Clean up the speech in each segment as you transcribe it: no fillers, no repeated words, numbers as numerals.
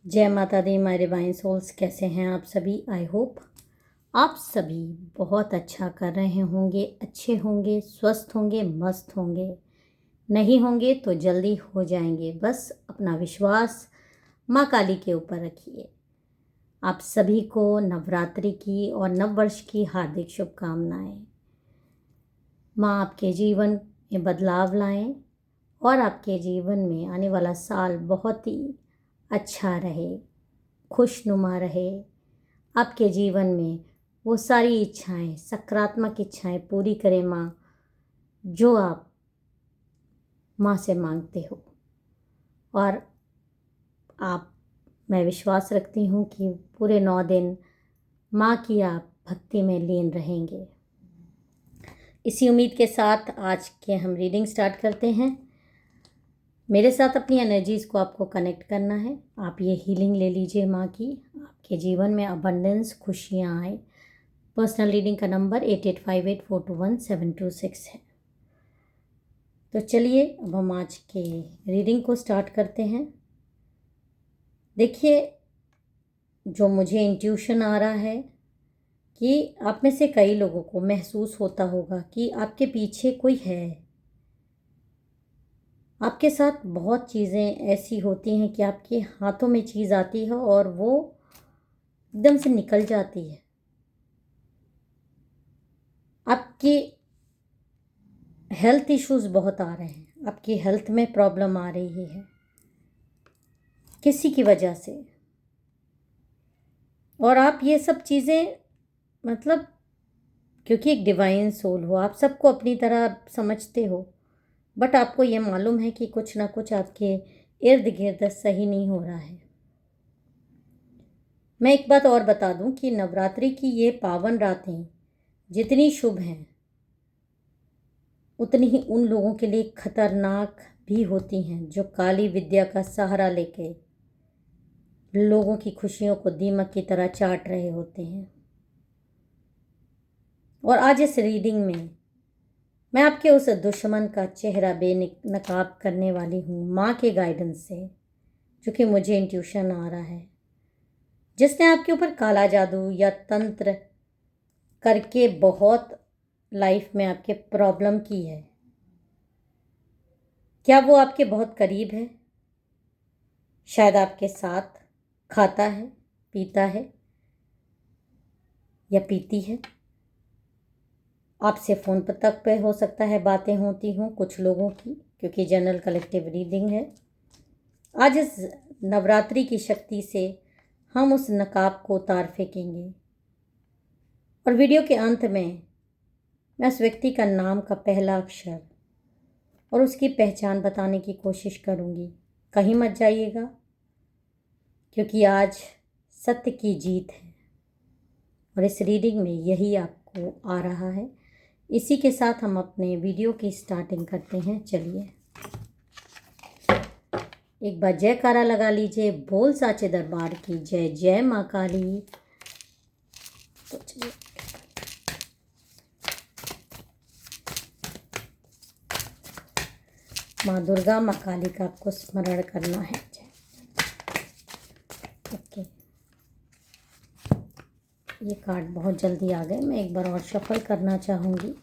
जय माता दी my divine souls. कैसे हैं आप सभी? आई होप आप सभी बहुत अच्छा कर रहे होंगे, अच्छे होंगे, स्वस्थ होंगे, मस्त होंगे। नहीं होंगे तो जल्दी हो जाएंगे। बस अपना विश्वास माँ काली के ऊपर रखिए। आप सभी को नवरात्रि की और नववर्ष की हार्दिक शुभकामनाएं। माँ आपके जीवन में बदलाव लाएं और आपके जीवन में आने वाला साल बहुत ही अच्छा रहे, खुशनुमा रहे। आपके जीवन में वो सारी इच्छाएं, सकारात्मक इच्छाएं पूरी करे माँ, जो आप माँ से मांगते हो। और मैं विश्वास रखती हूँ कि पूरे 9 दिन माँ की आप भक्ति में लीन रहेंगे। इसी उम्मीद के साथ आज के हम रीडिंग स्टार्ट करते हैं। मेरे साथ अपनी एनर्जीज़ को आपको कनेक्ट करना है। आप ये हीलिंग ले लीजिए माँ की, आपके जीवन में अबंडेंस, खुशियाँ आए। पर्सनल रीडिंग का नंबर 8858421726 है। तो चलिए अब हम आज के रीडिंग को स्टार्ट करते हैं। देखिए, जो मुझे इंट्यूशन आ रहा है कि आप में से कई लोगों को महसूस होता होगा कि आपके पीछे कोई है। आपके साथ बहुत चीज़ें ऐसी होती हैं कि आपके हाथों में चीज़ आती है और वो एकदम से निकल जाती है। आपकी हेल्थ इश्यूज़ बहुत आ रहे हैं, आपकी हेल्थ में प्रॉब्लम आ रही है किसी की वजह से। और आप ये सब चीज़ें मतलब, क्योंकि एक डिवाइन सोल हो, आप सबको अपनी तरह समझते हो, बट आपको ये मालूम है कि कुछ ना कुछ आपके इर्द गिर्द सही नहीं हो रहा है। मैं एक बात और बता दूं कि नवरात्रि की ये पावन रातें जितनी शुभ हैं, उतनी ही उन लोगों के लिए खतरनाक भी होती हैं जो काली विद्या का सहारा लेके लोगों की खुशियों को दीमक की तरह चाट रहे होते हैं। और आज इस रीडिंग में मैं आपके उस दुश्मन का चेहरा बेनकाब करने वाली हूँ माँ के गाइडेंस से, जो कि मुझे इंट्यूशन आ रहा है, जिसने आपके ऊपर काला जादू या तंत्र करके बहुत लाइफ में आपके प्रॉब्लम की है। क्या वो आपके बहुत करीब है? शायद आपके साथ खाता है, पीता है या पीती है। आपसे फ़ोन पर तक पे हो सकता है बातें होती हों कुछ लोगों की, क्योंकि जनरल कलेक्टिव रीडिंग है। आज इस नवरात्रि की शक्ति से हम उस नकाब को उतार फेंकेंगे और वीडियो के अंत में मैं उस व्यक्ति का नाम का पहला अक्षर और उसकी पहचान बताने की कोशिश करूंगी। कहीं मत जाइएगा, क्योंकि आज सत्य की जीत है और इस रीडिंग में यही आपको आ रहा है। इसी के साथ हम अपने वीडियो की स्टार्टिंग करते हैं। चलिए एक बार जयकारा लगा लीजिए, बोल साचे दरबार की जय। जय माँ काली। तो चलिए, माँ दुर्गा, माँ काली का आपको स्मरण करना है। ओके, ये कार्ड बहुत जल्दी आ गए, मैं एक बार और शफल करना चाहूँगी।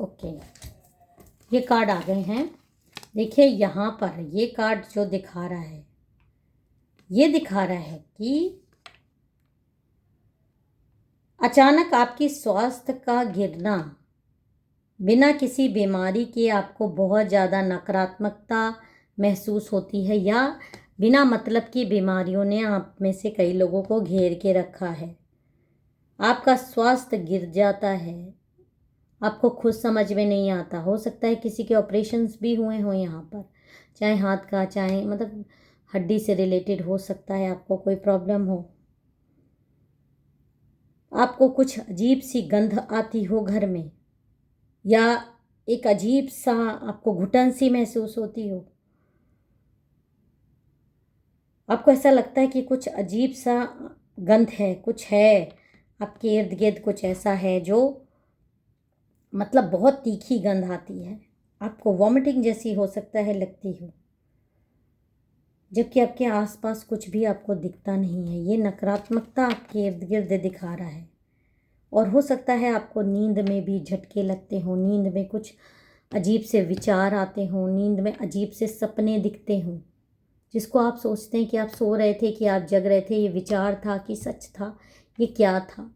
ओके, ये कार्ड आ गए हैं। देखिए, यहाँ पर ये कार्ड जो दिखा रहा है, ये दिखा रहा है कि अचानक आपकी स्वास्थ्य का गिरना, बिना किसी बीमारी के आपको बहुत ज़्यादा नकारात्मकता महसूस होती है, या बिना मतलब की बीमारियों ने आप में से कई लोगों को घेर के रखा है। आपका स्वास्थ्य गिर जाता है, आपको खुद समझ में नहीं आता। हो सकता है किसी के ऑपरेशंस भी हुए हों यहाँ पर, चाहे हाथ का, चाहे मतलब हड्डी से रिलेटेड हो सकता है आपको कोई प्रॉब्लम हो। आपको कुछ अजीब सी गंध आती हो घर में, या एक अजीब सा आपको घुटन सी महसूस होती हो। आपको ऐसा लगता है कि कुछ अजीब सा गंध है, कुछ है आपके इर्द गिर्द, कुछ ऐसा है जो मतलब बहुत तीखी गंध आती है, आपको वॉमिटिंग जैसी हो सकता है लगती हो, जबकि आपके आसपास कुछ भी आपको दिखता नहीं है। ये नकारात्मकता आपके इर्द गिर्द दिखा रहा है। और हो सकता है आपको नींद में भी झटके लगते हों, नींद में कुछ अजीब से विचार आते हों, नींद में अजीब से सपने दिखते हों, जिसको आप सोचते हैं कि आप सो रहे थे कि आप जग रहे थे, ये विचार था कि सच था, ये क्या था।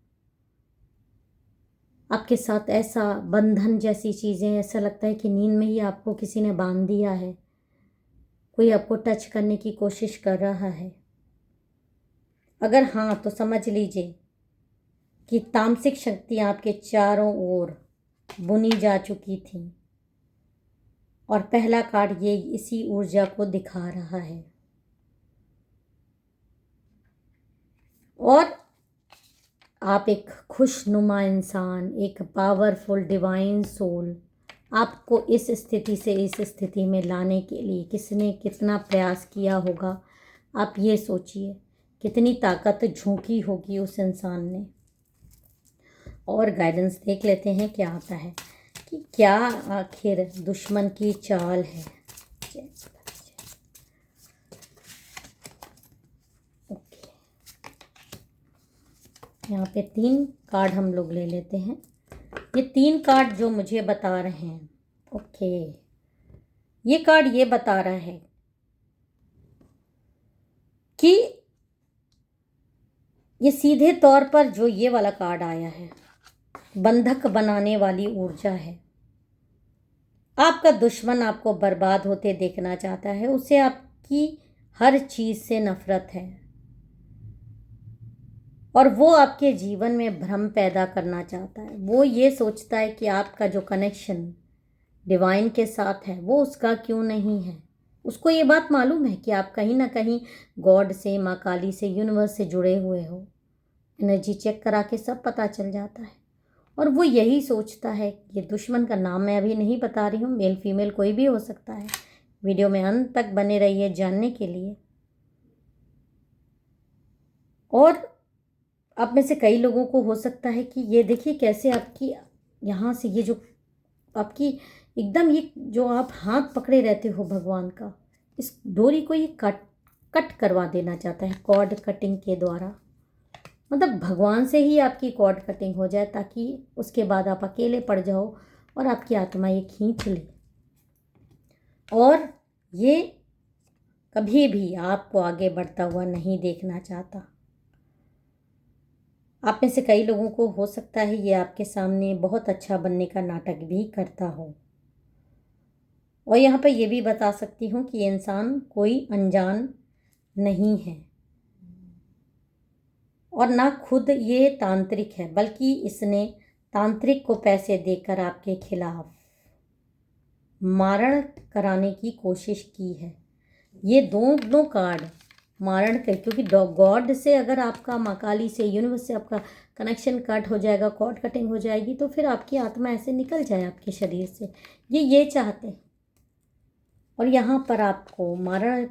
आपके साथ ऐसा बंधन जैसी चीज़ें, ऐसा लगता है कि नींद में ही आपको किसी ने बांध दिया है, कोई आपको टच करने की कोशिश कर रहा है। अगर हाँ, तो समझ लीजिए कि तामसिक शक्तियाँ आपके चारों ओर बुनी जा चुकी थी, और पहला कार्ड ये इसी ऊर्जा को दिखा रहा है। और आप एक खुशनुमा इंसान, एक पावरफुल डिवाइन सोल, आपको इस स्थिति से इस स्थिति में लाने के लिए किसने कितना प्रयास किया होगा, आप ये सोचिए, कितनी ताकत झोंकी होगी उस इंसान ने। और गाइडेंस देख लेते हैं क्या आता है कि क्या आखिर दुश्मन की चाल है। ओके, यहाँ पे 3 कार्ड हम लोग ले लेते हैं। ये 3 कार्ड जो मुझे बता रहे हैं, ओके, ये कार्ड ये बता रहा है कि ये सीधे तौर पर जो ये वाला कार्ड आया है, बंधक बनाने वाली ऊर्जा है। आपका दुश्मन आपको बर्बाद होते देखना चाहता है, उसे आपकी हर चीज़ से नफरत है, और वो आपके जीवन में भ्रम पैदा करना चाहता है। वो ये सोचता है कि आपका जो कनेक्शन डिवाइन के साथ है वो उसका क्यों नहीं है। उसको ये बात मालूम है कि आप कहीं ना कहीं गॉड से, माँ काली से, यूनिवर्स से जुड़े हुए हो। एनर्जी चेक करा के सब पता चल जाता है। और वो यही सोचता है, ये दुश्मन का नाम मैं अभी नहीं बता रही हूँ, मेल फीमेल कोई भी हो सकता है। वीडियो में अंत तक बने रहिए जानने के लिए। और आप में से कई लोगों को हो सकता है कि ये देखिए कैसे आपकी यहाँ से ये जो आपकी एकदम, ये जो आप हाथ पकड़े रहते हो भगवान का, इस डोरी को ये कट करवा देना चाहता है कॉर्ड कटिंग के द्वारा। मतलब भगवान से ही आपकी कॉर्ड कटिंग हो जाए, ताकि उसके बाद आप अकेले पड़ जाओ और आपकी आत्मा ये खींच ले, और ये कभी भी आपको आगे बढ़ता हुआ नहीं देखना चाहता। आप में से कई लोगों को हो सकता है ये आपके सामने बहुत अच्छा बनने का नाटक भी करता हो। और यहाँ पर ये भी बता सकती हूँ कि ये इंसान कोई अनजान नहीं है, और ना खुद ये तांत्रिक है, बल्कि इसने तांत्रिक को पैसे देकर आपके खिलाफ मारण कराने की कोशिश की है। ये दोनों कार्ड मारण कर, क्योंकि गॉड से अगर आपका, माँ काली से, यूनिवर्स से आपका कनेक्शन कट हो जाएगा, कॉर्ड कटिंग हो जाएगी, तो फिर आपकी आत्मा ऐसे निकल जाए आपके शरीर से, ये चाहते हैं। और यहाँ पर आपको मारण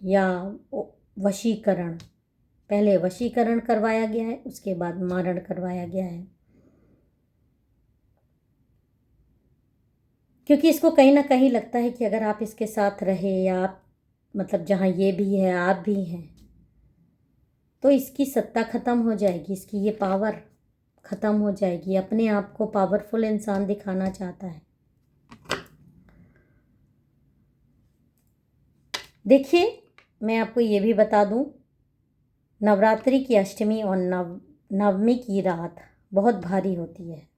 या वशीकरण, पहले वशीकरण करवाया गया है, उसके बाद मारण करवाया गया है, क्योंकि इसको कहीं ना कहीं लगता है कि अगर आप इसके साथ रहे, या आप मतलब जहाँ ये भी है आप भी हैं, तो इसकी सत्ता ख़त्म हो जाएगी, इसकी ये पावर ख़त्म हो जाएगी। अपने आप को पावरफुल इंसान दिखाना चाहता है। देखिए, मैं आपको ये भी बता दूं, नवरात्रि की अष्टमी और नवमी की रात बहुत भारी होती है।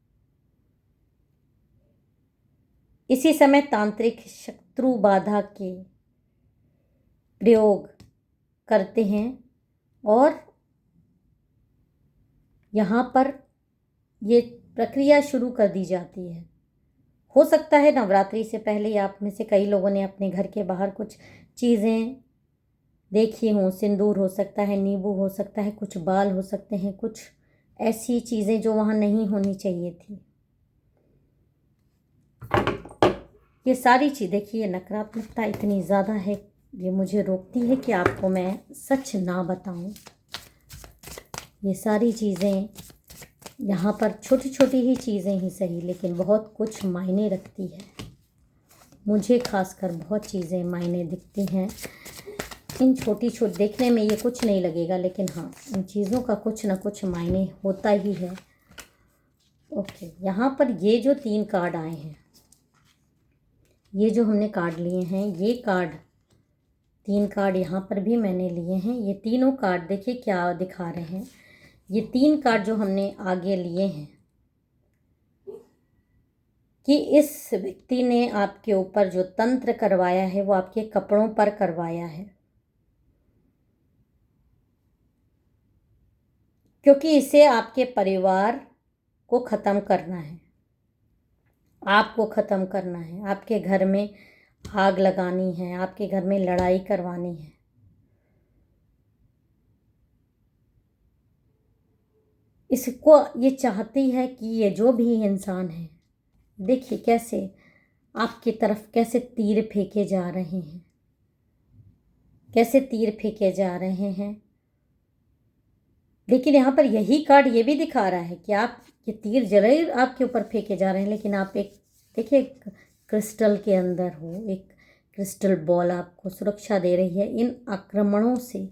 इसी समय तांत्रिक शत्रु बाधा के प्रयोग करते हैं, और यहाँ पर ये प्रक्रिया शुरू कर दी जाती है। हो सकता है नवरात्रि से पहले आप में से कई लोगों ने अपने घर के बाहर कुछ चीज़ें देखी हों। सिंदूर हो सकता है, नींबू हो सकता है, कुछ बाल हो सकते हैं, कुछ ऐसी चीज़ें जो वहाँ नहीं होनी चाहिए थी। ये सारी चीज़ देखिए, नकारात्मकता इतनी ज़्यादा है ये मुझे रोकती है कि आपको मैं सच ना बताऊं। ये सारी चीज़ें यहाँ पर छोटी छोटी ही चीज़ें ही सही, लेकिन बहुत कुछ मायने रखती है। मुझे खासकर बहुत चीज़ें मायने दिखती हैं। इन छोटी छोटी देखने में ये कुछ नहीं लगेगा, लेकिन हाँ, इन चीज़ों का कुछ ना कुछ मायने होता ही है। ओके, यहाँ पर ये जो 3 कार्ड आए हैं, ये जो हमने कार्ड लिए हैं, ये कार्ड 3 कार्ड यहाँ पर भी मैंने लिए हैं। ये तीनों कार्ड देखिए क्या दिखा रहे हैं। ये 3 कार्ड जो हमने आगे लिए हैं कि इस व्यक्ति ने आपके ऊपर जो तंत्र करवाया है वो आपके कपड़ों पर करवाया है, क्योंकि इसे आपके परिवार को ख़त्म करना है, आपको ख़त्म करना है, आपके घर में आग लगानी है, आपके घर में लड़ाई करवानी है। इसको ये चाहती है कि ये जो भी इंसान है, देखिए कैसे आपकी तरफ कैसे तीर फेंके जा रहे हैं, कैसे तीर फेंके जा रहे हैं। लेकिन यहाँ पर यही कार्ड ये भी दिखा रहा है कि आप ये तीर जरूर आपके ऊपर फेंके जा रहे हैं, लेकिन आप एक देखिए क्रिस्टल के अंदर हो, एक क्रिस्टल बॉल आपको सुरक्षा दे रही है इन आक्रमणों से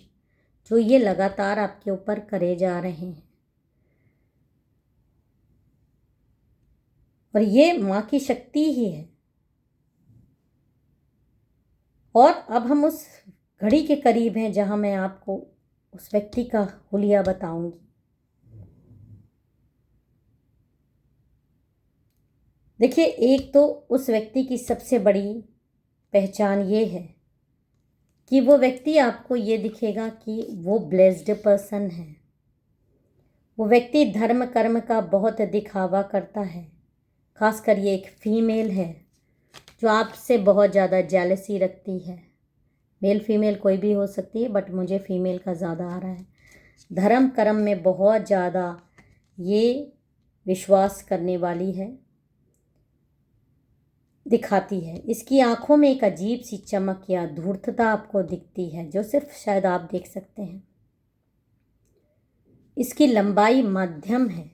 जो ये लगातार आपके ऊपर करे जा रहे हैं। और ये माँ की शक्ति ही है। और अब हम उस घड़ी के करीब हैं जहाँ मैं आपको उस व्यक्ति का हुलिया बताऊंगी। देखिए, एक तो उस व्यक्ति की सबसे बड़ी पहचान ये है कि वो व्यक्ति आपको ये दिखेगा कि वो ब्लेस्ड पर्सन है। वो व्यक्ति धर्म कर्म का बहुत दिखावा करता है। खासकर ये एक फीमेल है जो आपसे बहुत ज़्यादा जेलसी रखती है। मेल फीमेल कोई भी हो सकती है, बट मुझे फीमेल का ज़्यादा आ रहा है। धर्म कर्म में बहुत ज़्यादा ये विश्वास करने वाली है, दिखाती है। इसकी आंखों में एक अजीब सी चमक या धूर्तता आपको दिखती है जो सिर्फ शायद आप देख सकते हैं। इसकी लंबाई मध्यम है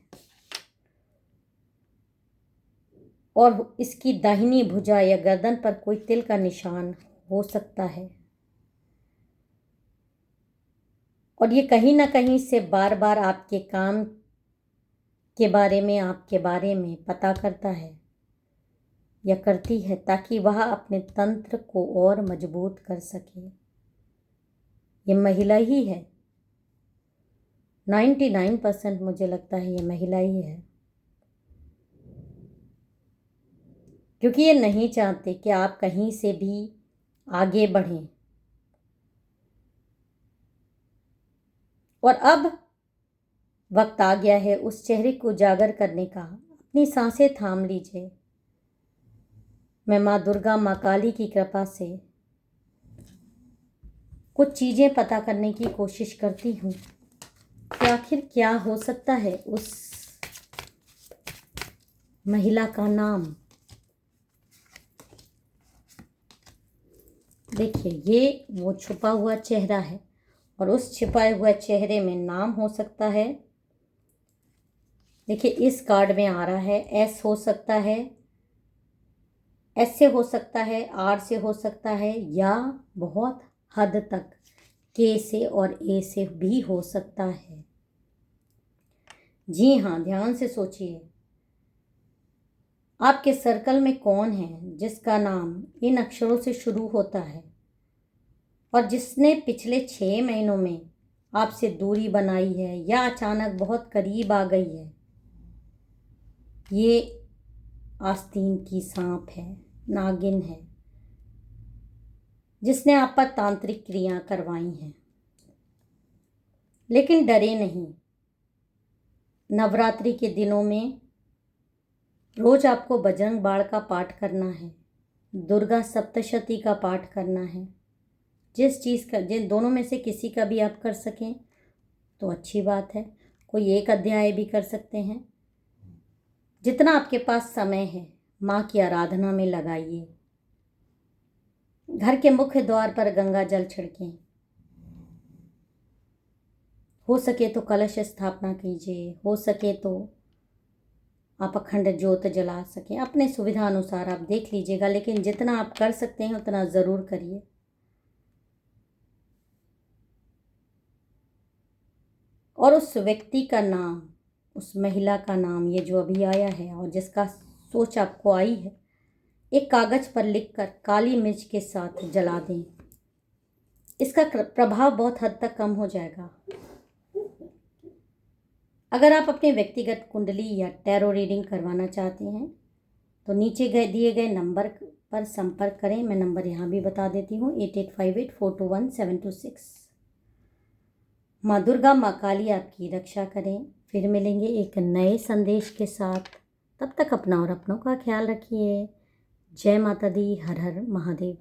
और इसकी दाहिनी भुजा या गर्दन पर कोई तिल का निशान हो सकता है। और ये कहीं ना कहीं से बार बार आपके काम के बारे में, आपके बारे में पता करता है या करती है, ताकि वह अपने तंत्र को और मजबूत कर सके। ये महिला ही है। 99% मुझे लगता है ये महिला ही है, क्योंकि ये नहीं चाहते कि आप कहीं से भी आगे बढ़ें। और अब वक्त आ गया है उस चेहरे को उजागर करने का। अपनी सांसें थाम लीजिए। मैं माँ दुर्गा, माँ काली की कृपा से कुछ चीज़ें पता करने की कोशिश करती हूँ कि आखिर क्या हो सकता है उस महिला का नाम। देखिए, ये वो छुपा हुआ चेहरा है और उस छिपाए हुए चेहरे में नाम हो सकता है। देखिए, इस कार्ड में आ रहा है एस हो सकता है, एस से हो सकता है, आर से हो सकता है, या बहुत हद तक के से और ए से भी हो सकता है। जी हाँ, ध्यान से सोचिए। आपके सर्कल में कौन है जिसका नाम इन अक्षरों से शुरू होता है और जिसने पिछले 6 महीनों में आपसे दूरी बनाई है या अचानक बहुत करीब आ गई है। ये आस्तीन की सांप है, नागिन है, जिसने आप पर तांत्रिक क्रिया करवाई हैं। लेकिन डरे नहीं। नवरात्रि के दिनों में रोज आपको बजरंग बाण का पाठ करना है, दुर्गा सप्तशती का पाठ करना है। जिस चीज़ का, जिन दोनों में से किसी का भी आप कर सकें तो अच्छी बात है। कोई एक अध्याय भी कर सकते हैं। जितना आपके पास समय है माँ की आराधना में लगाइए। घर के मुख्य द्वार पर गंगा जल छिड़कें। हो सके तो कलश स्थापना कीजिए, हो सके तो आप अखंड ज्योत जला सकें। अपने सुविधा अनुसार आप देख लीजिएगा, लेकिन जितना आप कर सकते हैं उतना ज़रूर करिए। और उस व्यक्ति का नाम, उस महिला का नाम, ये जो अभी आया है और जिसका सोच आपको आई है, एक कागज़ पर लिखकर काली मिर्च के साथ जला दें। इसका प्रभाव बहुत हद तक कम हो जाएगा। अगर आप अपने व्यक्तिगत कुंडली या टैरो रीडिंग करवाना चाहते हैं तो नीचे दिए गए नंबर पर संपर्क करें। मैं नंबर यहाँ भी बता देती हूँ, 8858421726। माँ दुर्गा, माँ काली आपकी रक्षा करें। फिर मिलेंगे एक नए संदेश के साथ। तब तक अपना और अपनों का ख्याल रखिए। जय माता दी। हर हर महादेव।